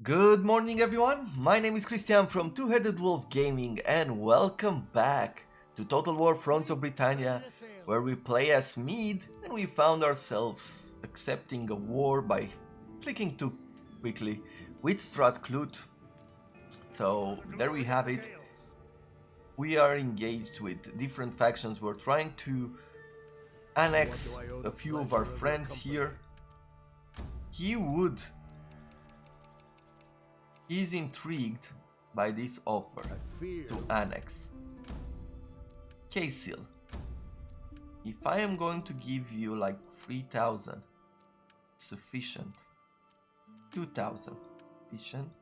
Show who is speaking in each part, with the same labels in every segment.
Speaker 1: Good morning everyone, my name is Christian from Two-Headed Wolf Gaming and welcome back to Total War Fronts of Britannia, where we play as Mide and we found ourselves accepting a war by clicking too quickly with Stratklut. So there we have it. We are engaged with different factions. We're trying to annex a few of our friends here. He's intrigued by this offer to annex Casil. If I am going to give you like 3,000, sufficient. 2,000, sufficient.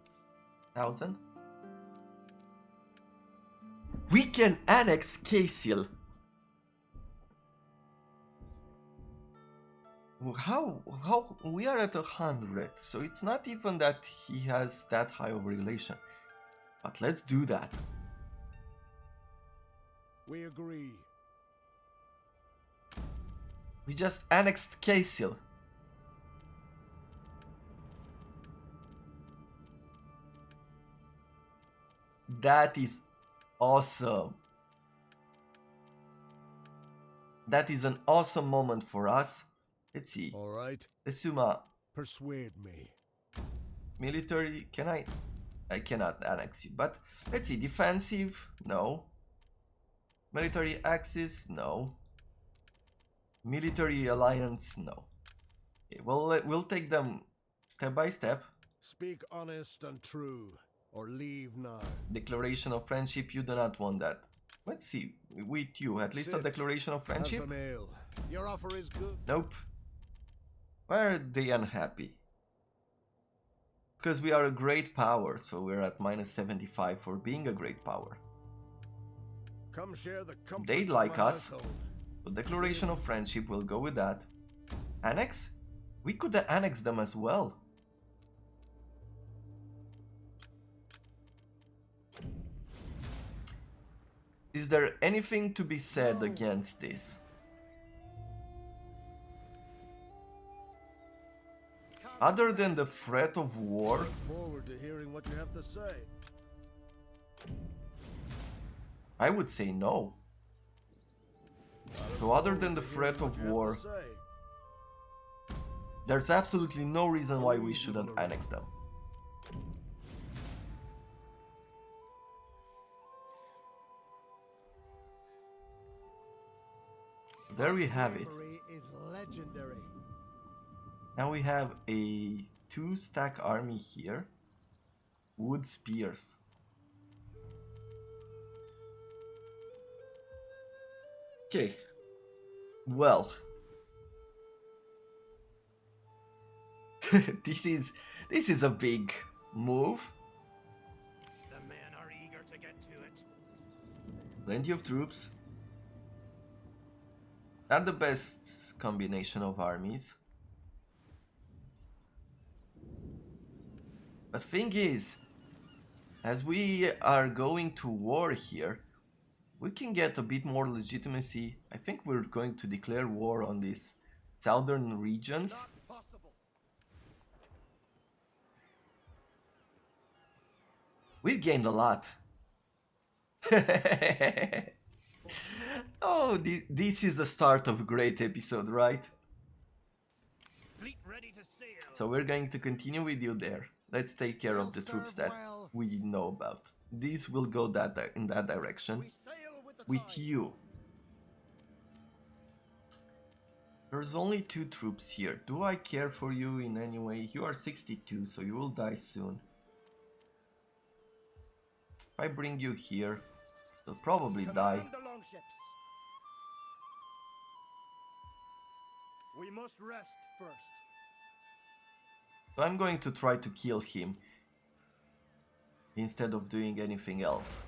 Speaker 1: 1,000. We can annex Casil. How we are at 100, so it's not even that he has that high of a relation. But let's do that.
Speaker 2: We agree.
Speaker 1: We just annexed Casil. That is awesome. That is an awesome moment for us. Let's see.
Speaker 2: All right.
Speaker 1: Esuma.
Speaker 2: Persuade me.
Speaker 1: Military, I cannot annex you, but let's see. Defensive, no. Military axis, no. Military alliance, no. Okay, well, we'll take them step by step.
Speaker 2: Speak honest and true, or leave now.
Speaker 1: Declaration of friendship, you do not want that. Let's see, with you, at least a declaration of friendship?
Speaker 2: Have some ale. Your offer is good.
Speaker 1: Nope. Why are they unhappy? Because we are a great power, so we're at minus 75 for being a great power.
Speaker 2: Come share the comforts
Speaker 1: They'd
Speaker 2: of
Speaker 1: like
Speaker 2: my
Speaker 1: us.
Speaker 2: household.
Speaker 1: So declaration of friendship, we'll go with that. Annex? We could annex them as well. Is there anything to be said against this? Other than the threat of war?
Speaker 2: Look forward to hearing what you have to say.
Speaker 1: I would say no. So other than the threat of war, there's absolutely no reason why we shouldn't annex them. There we have it.
Speaker 2: Is legendary.
Speaker 1: Now we have a 2-stack army here. Wood spears. Okay. Well. This is a big move.
Speaker 2: The men are eager to get to it.
Speaker 1: Plenty of troops. Not the best combination of armies. But thing is, as we are going to war here, we can get a bit more legitimacy. I think we're going to declare war on these southern regions. We've gained a lot. Oh, this is the start of a great episode, right?
Speaker 2: Fleet ready to sail.
Speaker 1: So we're going to continue with you there. Let's take care of the troops that we know about. These will go in that direction. With you. There's only 2 troops here. Do I care for you in any way? You are 62, so you will die soon. If I bring you here, you'll probably die.
Speaker 2: We must rest first.
Speaker 1: So I'm going to try to kill him instead of doing anything else.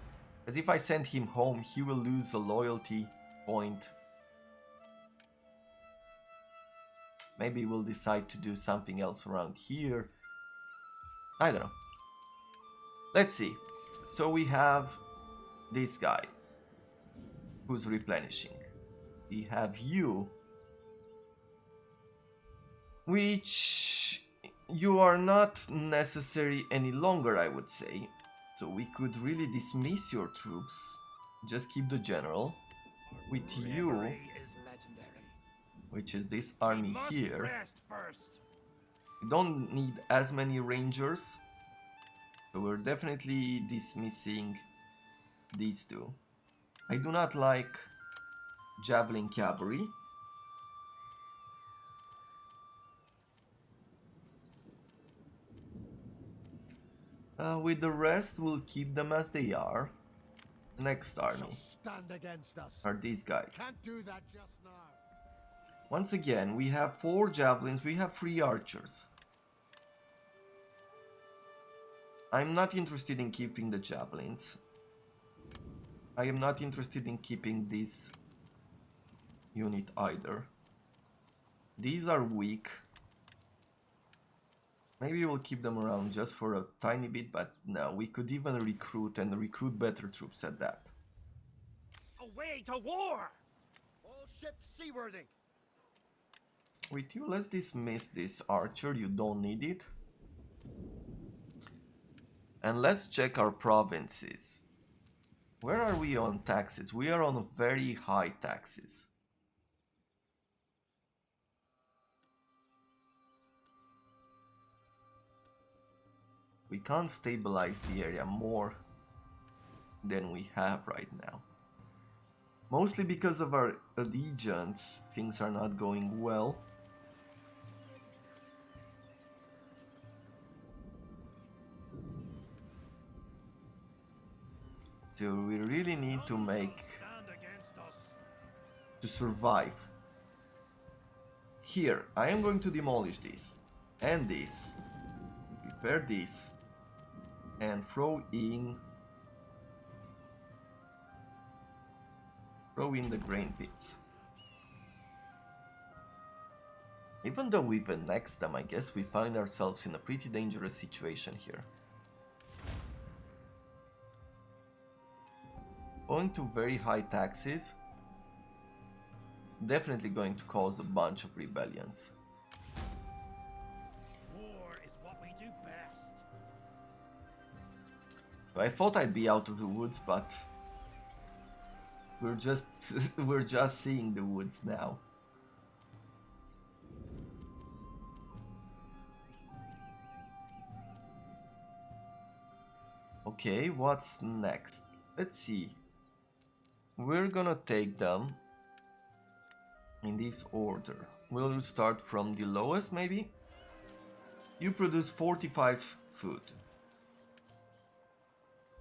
Speaker 1: As if I send him home, he will lose a loyalty point. Maybe we'll decide to do something else around here. I don't know. Let's see. So we have this guy who's replenishing. We have you, which You are not necessary any longer, I would say. So we could really dismiss your troops. Just keep the general. With you,
Speaker 2: Is legendary.
Speaker 1: which is this
Speaker 2: We
Speaker 1: army
Speaker 2: must
Speaker 1: here,
Speaker 2: rest first.
Speaker 1: we don't need as many rangers. So we're definitely dismissing these two. I do not like javelin cavalry. With the rest, we'll keep them as they are. Next army
Speaker 2: Stand against us.
Speaker 1: are these guys.
Speaker 2: Can't do that just now.
Speaker 1: Once again, we have 4 javelins, we have 3 archers. I'm not interested in keeping the javelins. I am not interested in keeping this unit either. These are weak. Maybe we'll keep them around just for a tiny bit, but no, we could even recruit and recruit better troops at that.
Speaker 2: Away to war! All ships seaworthy.
Speaker 1: With you, let's dismiss this archer, you don't need it. And let's check our provinces. Where are we on taxes? We are on very high taxes. We can't stabilize the area more than we have right now. Mostly because of our allegiance, things are not going well. So we really need to survive. Here, I am going to demolish this and this, repair this, and throw in the grain pits. Even though we've annexed them, I guess we find ourselves in a pretty dangerous situation here. Going to very high taxes, definitely going to cause a bunch of rebellions.
Speaker 2: War is what we do best.
Speaker 1: So I thought I'd be out of the woods, but we're just seeing the woods now. Okay, what's next? Let's see. We're gonna take them in this order. We'll start from the lowest, maybe? You produce 45 food.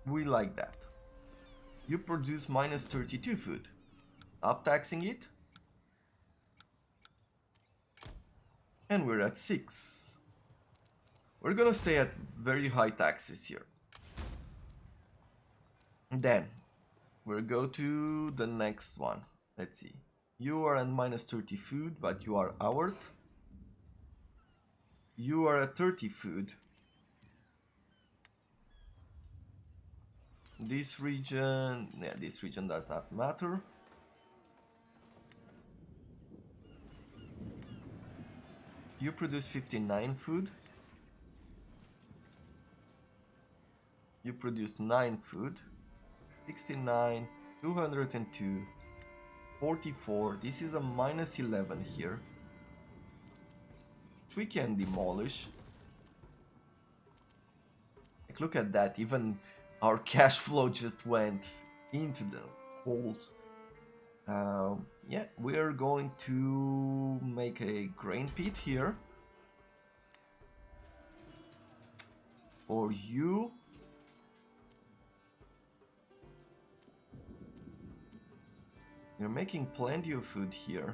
Speaker 1: We like that. You produce minus 32 food. Up taxing it. And we're at 6. We're gonna stay at very high taxes here. And then we'll go to the next one. Let's see. You are at minus 30 food, but you are ours. You are at 30 food. This region does not matter. You produce 59 food. You produce 9 food. 69, 202, 44. This is a minus 11 here, which we can demolish. Like, look at that, even our cash flow just went into the hole. Yeah, we're going to make a grain pit here for you. You're making plenty of food here.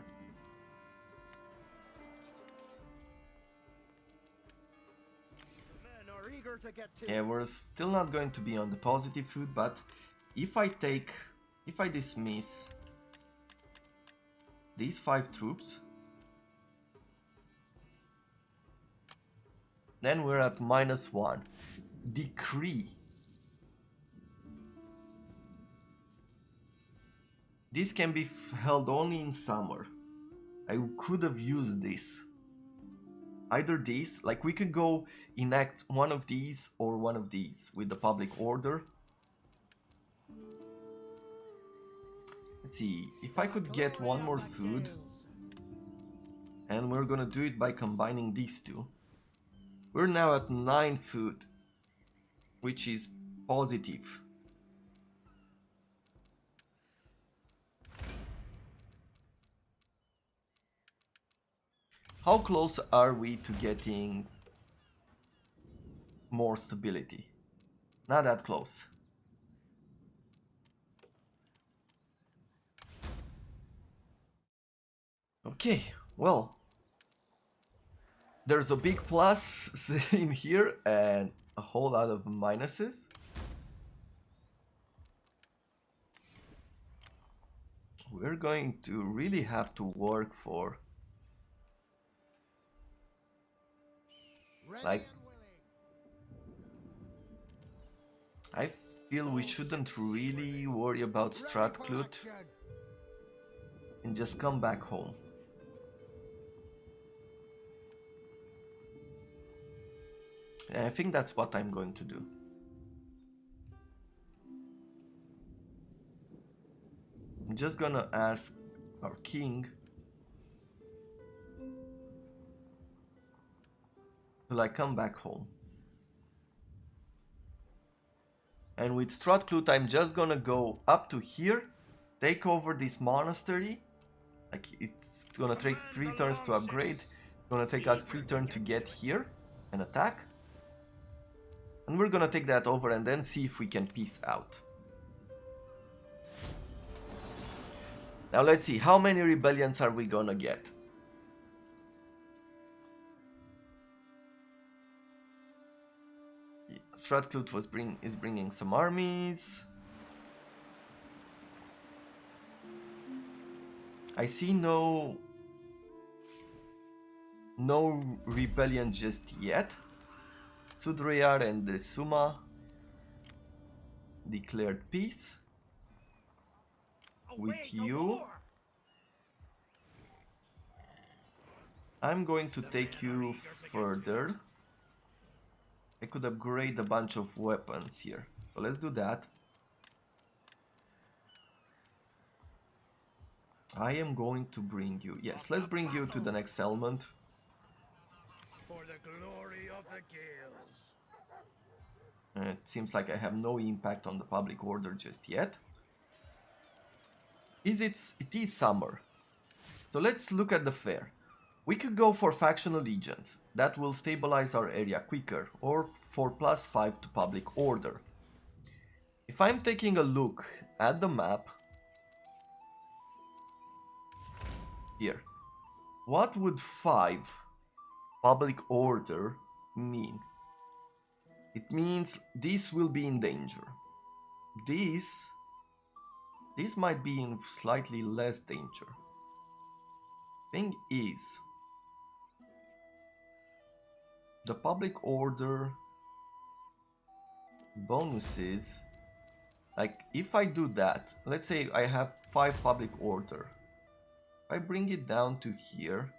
Speaker 2: Men are eager to get to.
Speaker 1: Yeah, we're still not going to be on the positive food, but if I dismiss these 5 troops, then we're at minus 1. Decree. This can be held only in summer. I could have used this. either these, like we could go enact one of these or one of these with the public order. Let's see, if I could get one more food, and we're gonna do it by combining these two. We're now at 9 food, which is positive. How close are we to getting more stability? Not that close. Okay, well, there's a big plus in here and a whole lot of minuses. We're going to really have to work for, like, I feel we shouldn't really worry about Stratclut and just come back home. And I think that's what I'm going to do. I'm just gonna ask our king to like come back home. And with Stratclut, I'm just gonna go up to here, take over this monastery. Like, it's gonna take 3 turns to upgrade. It's gonna take us 3 turns to get here and attack. And we're gonna take that over and then see if we can peace out. Now let's see, how many rebellions are we gonna get? Stratclut is bringing some armies. I see no rebellion just yet. Sudreyar and the Suma declared peace with you. I'm going to take you further. I could upgrade a bunch of weapons here, so let's do that. I am going to bring you, yes, let's bring you to the next settlement.
Speaker 2: For the glory of the Gales.
Speaker 1: It seems like I have no impact on the public order just yet. It is summer, so let's look at the fair. We could go for faction allegiance, that will stabilize our area quicker, or for +5 to public order. If I'm taking a look at the map, here, what would 5 public order mean? It means this will be in danger. This might be in slightly less danger. Thing is, the public order bonuses, like if I do that, let's say I have 5 public order. If I bring it down to here,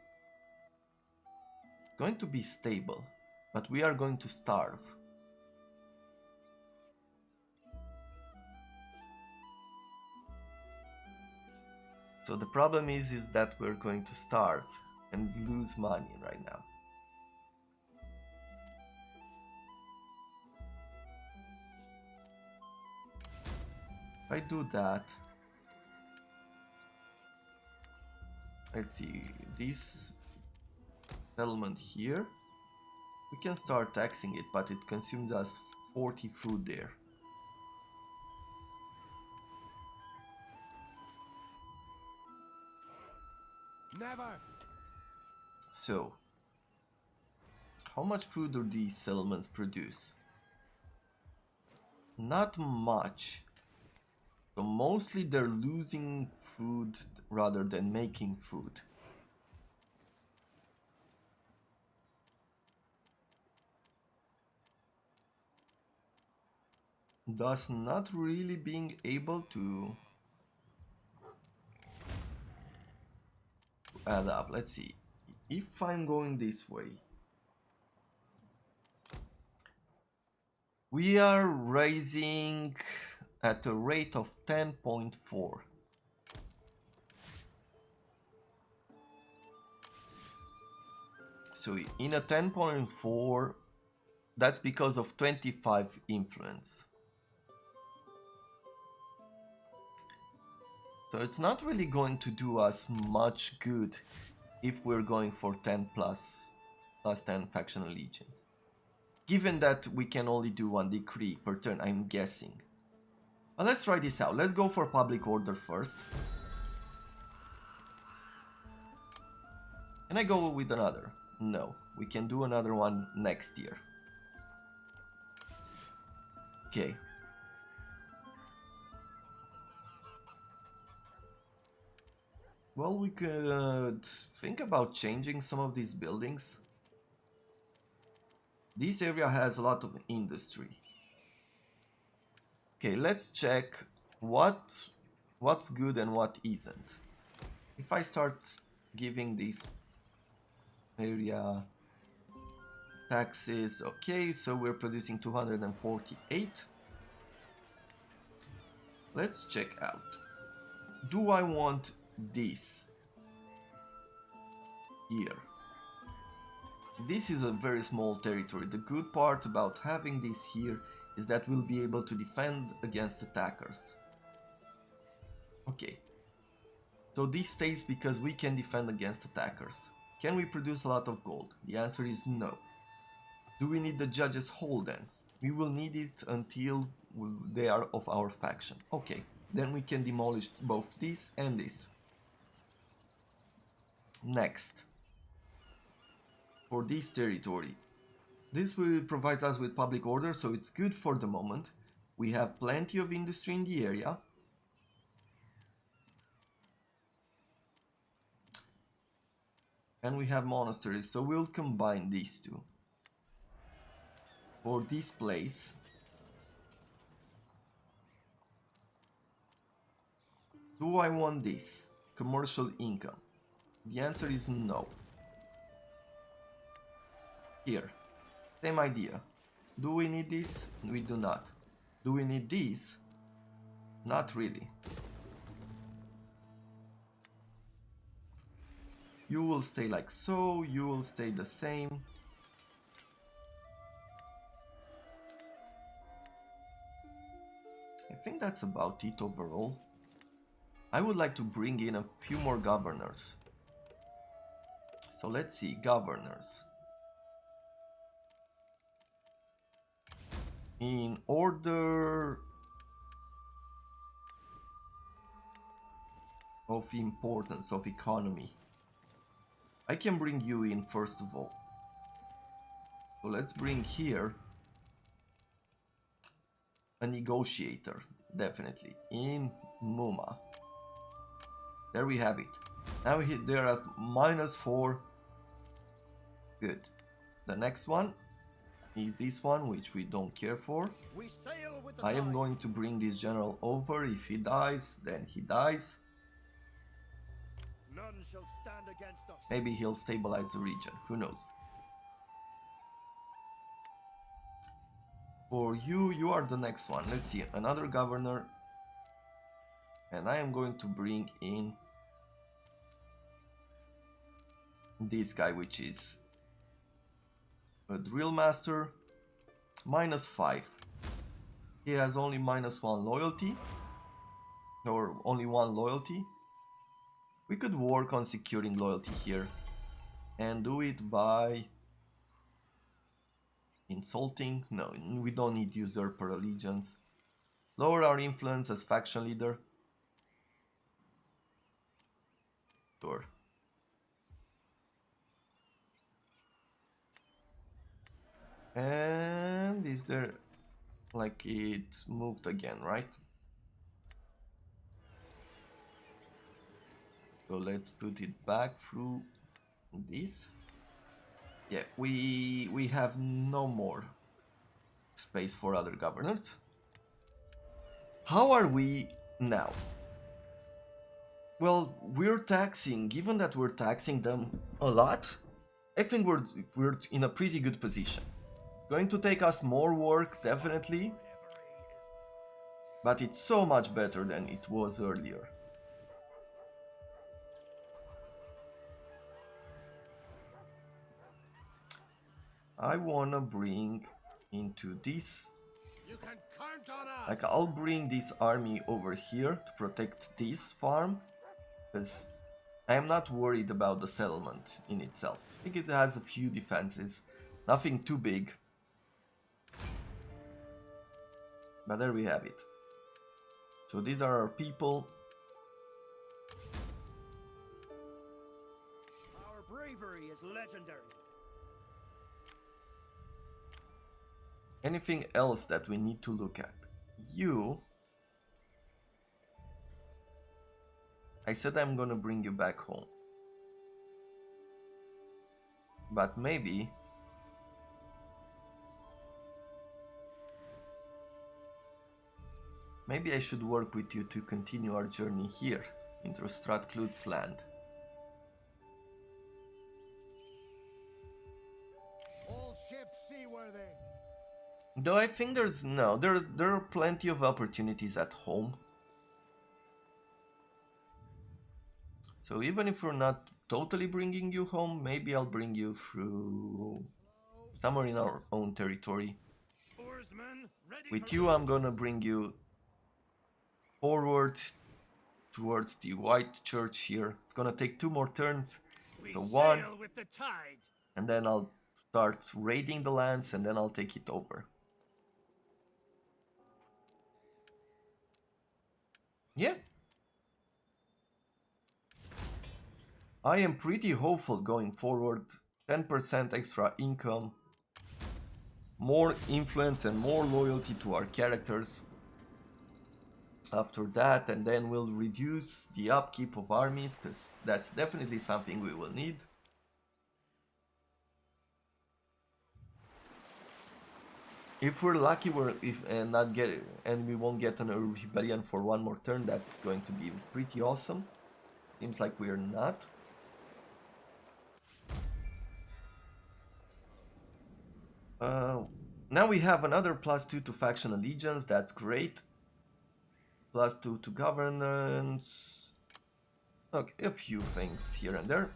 Speaker 1: it's going to be stable, but we are going to starve. So the problem is that we're going to starve and lose money right now. If I do that, let's see, this settlement here, we can start taxing it, but it consumes us 40 food there.
Speaker 2: Never.
Speaker 1: So, how much food do these settlements produce? Not much. So mostly they're losing food rather than making food. Thus not really being able to add up. Let's see. If I'm going this way, We are raising at a rate of 10.4. So in a 10.4, that's because of 25 influence. So it's not really going to do us much good if we're going for 10 plus 10 faction allegiance. Given that we can only do one decree per turn, I'm guessing. But let's try this out. Let's go for public order first. Can I go with another? No, we can do another one next year. Okay. Well, we could think about changing some of these buildings. This area has a lot of industry. Okay, let's check what's good and what isn't. If I start giving this area taxes, okay, so we're producing 248. Let's check out. Do I want this here? This is a very small territory. The good part about having this here is that we'll be able to defend against attackers. Okay, so this stays because we can defend against attackers. Can we produce a lot of gold? The answer is no. Do we need the judges' hall then? We will need it until they are of our faction. Okay, then we can demolish both this and this. Next, for this territory, this will provide us with public order, so it's good for the moment. We have plenty of industry in the area. And we have monasteries, so we'll combine these two. For this place, do I want this? Commercial income? The answer is no. Here, same idea. Do we need this? We do not. Do we need this? Not really. You will stay like so, you will stay the same. I think that's about it overall. I would like to bring in a few more governors. So let's see, governors. In order of importance, of economy, I can bring you in first of all. So let's bring here a negotiator, definitely, in Muma. There we have it. Now they're at -4. Good. The next one is this one, which we don't care for. I am going to bring this general over. If he dies, then he dies.
Speaker 2: None shall stand against us.
Speaker 1: Maybe he'll stabilize the region, who knows. For you, you are the next one. Let's see, another governor. And I am going to bring in this guy, which is a drill master. -5. He has only -1 loyalty. Or only 1 loyalty. We could work on securing loyalty here. And do it by insulting. No, we don't need usurper allegiance. Lower our influence as faction leader. Sure. And is there, like, it moved again, right? So let's put it back through this. Yeah, we have no more space for other governors. How are we now? Well, we're taxing, given that we're taxing them a lot, I think we're in a pretty good position. Going to take us more work, definitely. But it's so much better than it was earlier. I wanna bring into this.
Speaker 2: You can count on us.
Speaker 1: Like, I'll bring this army over here to protect this farm, because I am not worried about the settlement in itself. I think it has a few defenses, nothing too big. But there we have it. So these are our people.
Speaker 3: Our bravery is legendary.
Speaker 1: Anything else that we need to look at? You... I said I'm gonna bring you back home. But maybe... Maybe I should work with you to continue our journey here, into Strathclude's land.
Speaker 2: All ships seaworthy.
Speaker 1: Though I think there are plenty of opportunities at home. So even if we're not totally bringing you home, maybe I'll bring you through somewhere in our own territory. With you, I'm gonna bring you forward towards the White Church here. It's gonna take 2 more turns. So 1,
Speaker 3: with the tide.
Speaker 1: and then I'll start raiding the lands, and then I'll take it over. Yeah. I am pretty hopeful going forward. 10% extra income, more influence and more loyalty to our characters. After that, and then we'll reduce the upkeep of armies, because that's definitely something we will need. If we're lucky, and we won't get a rebellion for 1 more turn, that's going to be pretty awesome. Seems like we're not. Now we have another +2 to faction allegiance, that's great. +2 to governance. Okay, a few things here and there.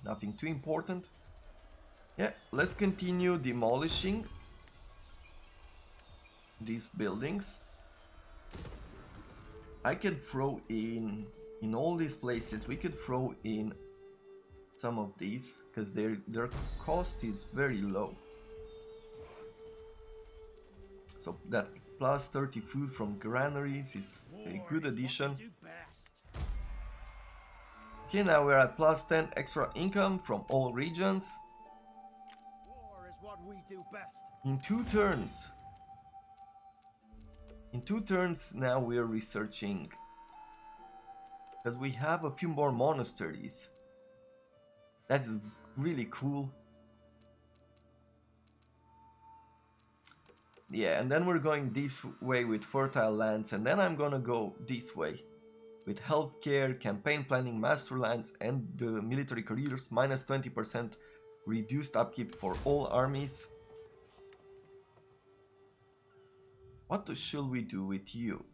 Speaker 1: Nothing too important. Yeah, let's continue demolishing these buildings. I can throw in all these places, we could throw in some of these, because their cost is very low. So that +30 food from granaries is a good addition. Okay, now we're at +10 extra income from all regions.
Speaker 3: War is what we do best.
Speaker 1: In 2 turns. In 2 turns now we're researching, because we have a few more monasteries. That is really cool. Yeah, and then we're going this way with fertile lands, and then I'm gonna go this way with healthcare, campaign planning, master lands, and the military careers. -20% reduced upkeep for all armies. What should we do with you?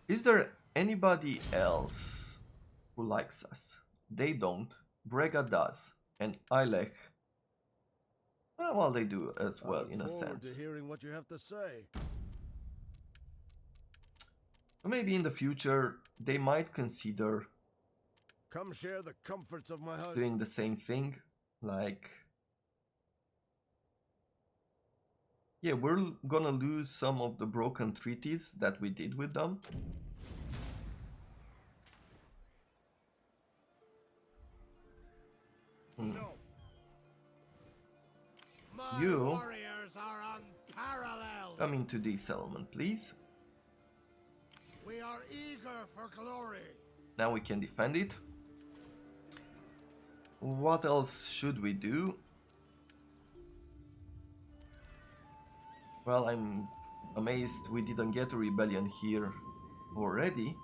Speaker 1: Is there anybody else who likes us? They don't. Brega does, and Eilech. Well, they do as well, in a
Speaker 2: Forward
Speaker 1: sense.
Speaker 2: to hearing what you have to say.
Speaker 1: Maybe in the future they might consider
Speaker 2: Come share the comforts of my husband.
Speaker 1: doing the same thing. Like, yeah, we're gonna lose some of the broken treaties that we did with them.
Speaker 2: No. My
Speaker 1: You
Speaker 2: warriors are unparalleled.
Speaker 1: come into this settlement, please.
Speaker 2: We are eager for glory.
Speaker 1: Now we can defend it. What else should we do? Well, I'm amazed we didn't get a rebellion here already.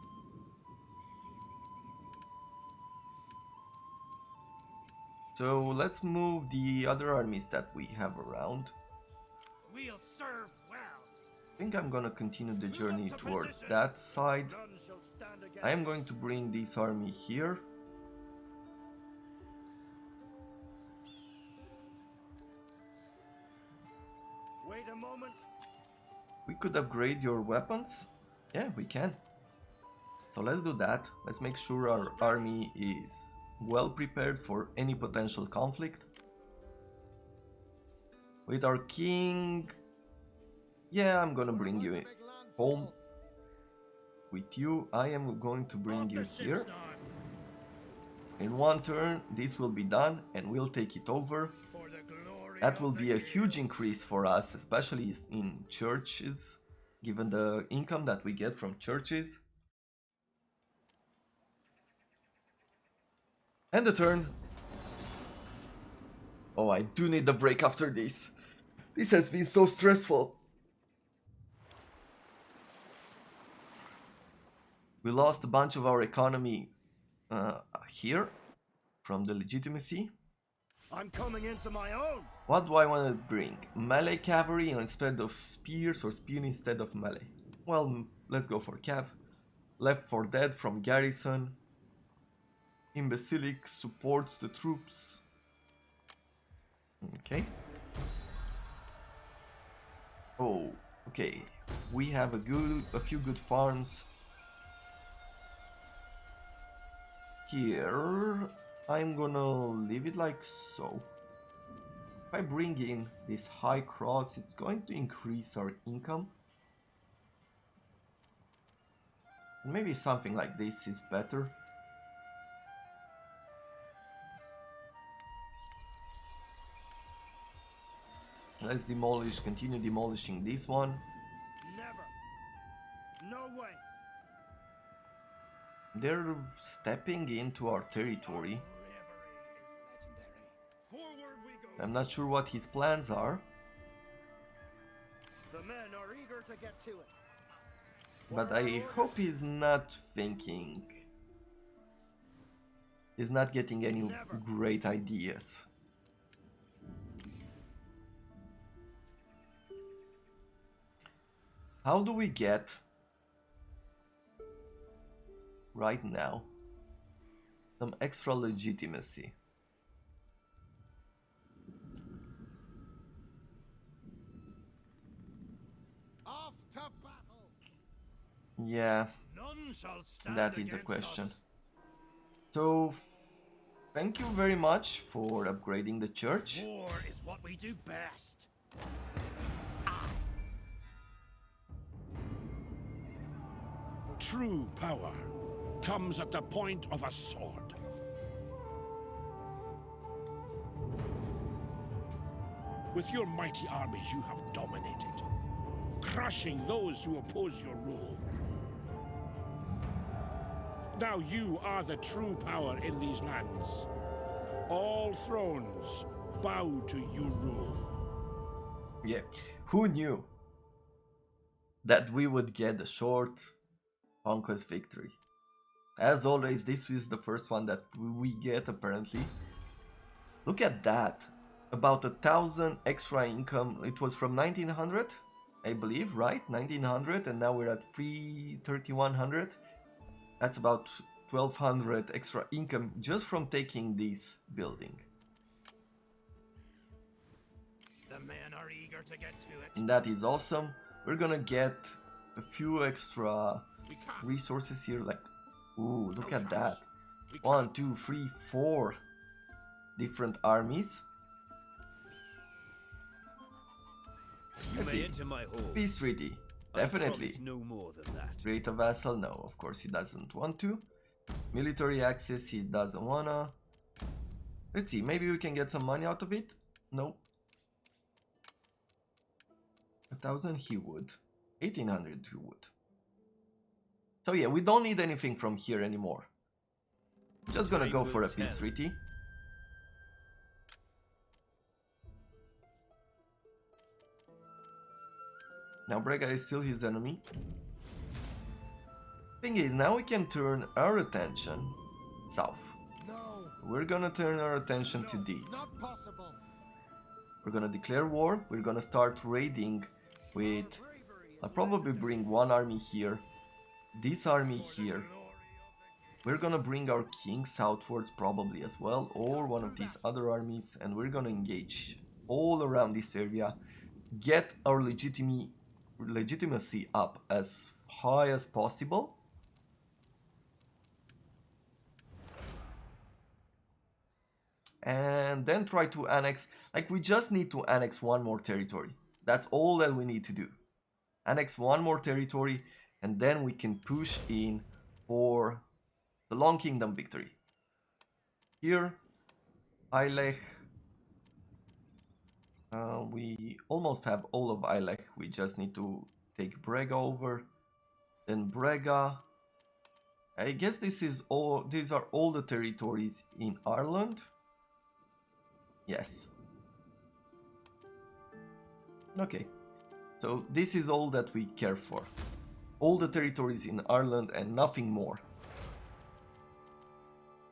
Speaker 1: So let's move the other armies that we have around.
Speaker 3: We'll serve well.
Speaker 1: I think I'm gonna continue the journey towards that side.
Speaker 3: None shall stand against
Speaker 1: I am going
Speaker 3: us.
Speaker 1: to bring this army here.
Speaker 3: Wait a moment.
Speaker 1: We could upgrade your weapons. Yeah, we can. So let's do that. Let's make sure our army is well prepared for any potential conflict. With our king... Yeah, I'm gonna bring you home. With you, I am going to bring you here. In one turn, this will be done and we'll take it over. That will be a huge increase for us, especially in churches, given the income that we get from churches. And the turn. Oh, I do need a break after this. This has been so stressful. We lost a bunch of our economy here from the legitimacy.
Speaker 3: I'm coming into my own.
Speaker 1: What do I want to bring? Melee cavalry instead of spears or spear instead of melee? Well, let's go for cav. Left 4 Dead from garrison. Imbecilic supports the troops. Okay. Oh, okay. We have a few good farms. Here, I'm gonna leave it like so. If I bring in this high cross, it's going to increase our income. Maybe something like this is better. Let's continue demolishing this one.
Speaker 3: Never. No way.
Speaker 1: They're stepping into our territory.
Speaker 3: Forward we go.
Speaker 1: I'm not sure what his plans are,
Speaker 3: The men are eager to get to it.
Speaker 1: but I hope he's not thinking. He's not getting any great ideas. How do we get right now some extra legitimacy?
Speaker 2: Off to battle.
Speaker 1: Yeah,
Speaker 3: None shall stand
Speaker 1: that is a
Speaker 3: against
Speaker 1: question.
Speaker 3: us.
Speaker 1: So, thank you very much for upgrading the church.
Speaker 3: War is what we do best.
Speaker 2: True power comes at the point of a sword. With your mighty armies, you have dominated, crushing those who oppose your rule. Now you are the true power in these lands. All thrones bow to your rule.
Speaker 1: Yeah, who knew that we would get a short conquest victory? As always, this is the first one that we get apparently. Look at that. About 1,000 extra income. It was from 1900, I believe, right? 1900, and now we're at 3,100. That's about 1,200 extra income just from taking this building.
Speaker 3: The men are eager to get to it.
Speaker 1: And that is awesome. We're gonna get a few extra resources here, like, ooh, look at that. 1, 2, 3, 4 different armies. Let's see. Peace treaty. Definitely.
Speaker 3: No more than that.
Speaker 1: Create a vassal? No, of course he doesn't want to. Military access, he doesn't wanna. Let's see, maybe we can get some money out of it? No. 1,000 he would. 1,800 he would. So yeah, we don't need anything from here anymore. Just gonna go for a peace treaty. Now Brega is still his enemy. Thing is, now we can turn our attention south.
Speaker 2: No.
Speaker 1: we're gonna turn our attention to these. We're gonna declare war. We're gonna start raiding with... I'll probably bring one army here, this army here. We're gonna bring our king southwards probably as well, or one of these other armies, and we're gonna engage all around this area, get our legitimacy up as high as possible. And then try to annex, like we just need to annex one more territory. That's all that we need to do. Annex one more territory, and then we can push in for the Long Kingdom victory. Here, Eilech. We almost have all of Eilech. We just need to take Brega over. Then Brega. I guess this is all. These are all the territories in Ireland. Yes. Okay. So this is all that we care for. All the territories in Ireland and nothing more.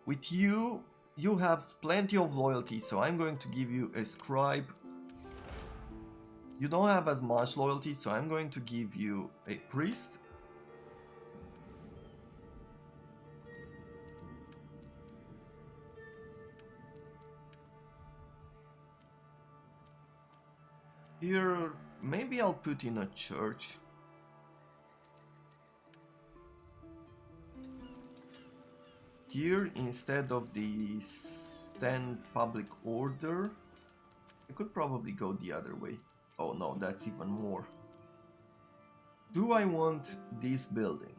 Speaker 1: With you, you have plenty of loyalty, so I'm going to give you a scribe. You don't have as much loyalty, so I'm going to give you a priest. Here, maybe I'll put in a church. Here, instead of the stand public order, I could probably go the other way. Oh no, that's even more. Do I want this building?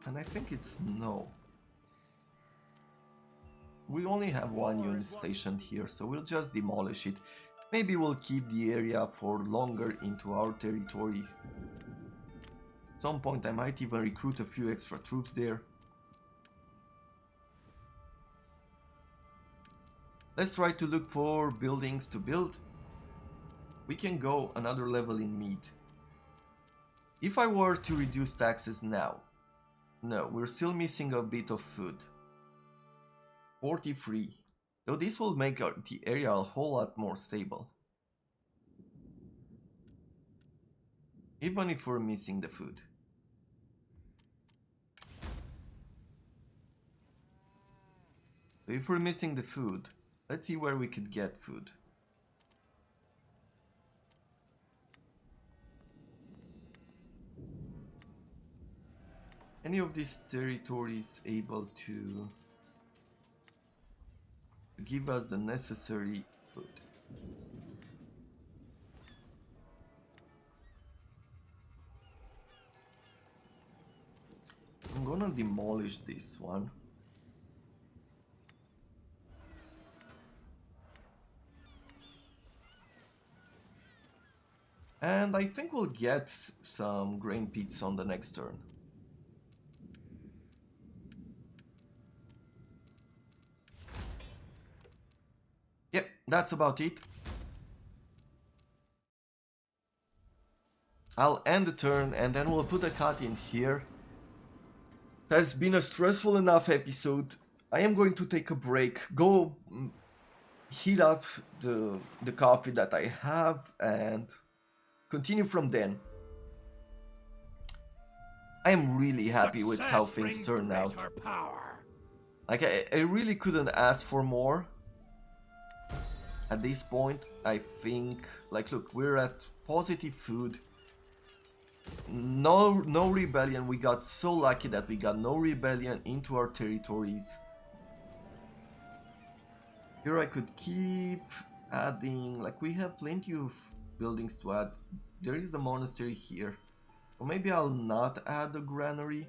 Speaker 1: And I think it's no. We only have one unit stationed here, so we'll just demolish it. Maybe we'll keep the area for longer into our territory. At some point I might even recruit a few extra troops there. Let's try to look for buildings to build. We can go another level in Mide. If I were to reduce taxes now, no, we're still missing a bit of food. 43. Though this will make the area a whole lot more stable. Even if we're missing the food. So if we're missing the food, let's see where we could get food. Any of these territories able to give us the necessary food? I'm gonna demolish this one. And I think we'll get some grain pits on the next turn. Yep, that's about it. I'll end the turn and then we'll put a cut in here. It has been a stressful enough episode. I am going to take a break, go heat up the coffee that I have and continue from then. I am really happy with how things turned out. Like I really couldn't ask for more. At this point, I think, like, look, we're at positive food. No rebellion. We got so lucky that we got no rebellion into our territories. Here I could keep adding, like, we have plenty of buildings to add. There is the monastery here. Or maybe I'll not add a granary.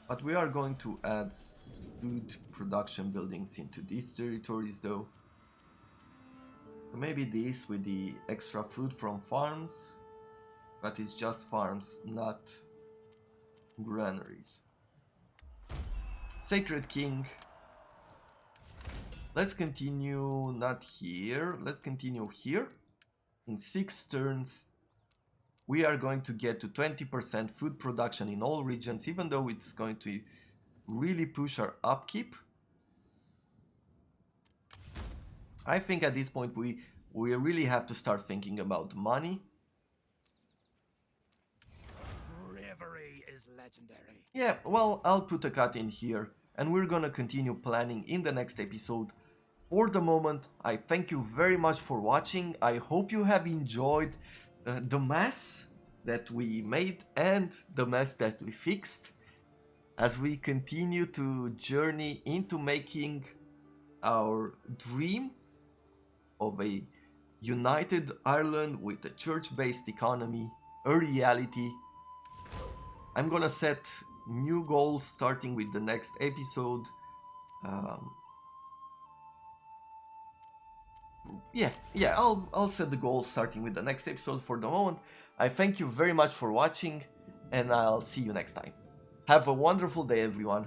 Speaker 1: But we are going to add food production buildings into these territories though. So maybe this with the extra food from farms, but it's just farms, not granaries. Sacred King. Let's continue not here, let's continue here. In 6 turns we are going to get to 20% food production in all regions, even though it's going to really push our upkeep. I think at this point we really have to start thinking about money.
Speaker 3: Bravery is legendary.
Speaker 1: Yeah, well, I'll put a cut in here, and we're gonna continue planning in the next episode. For the moment, I thank you very much for watching. I hope you have enjoyed the mess that we made and the mess that we fixed as we continue to journey into making our dream of a united Ireland with a church-based economy a reality. I'm gonna set new goals starting with the next episode. Yeah, I'll set the goals starting with the next episode. For the moment, I thank you very much for watching, and I'll see you next time. Have a wonderful day, everyone.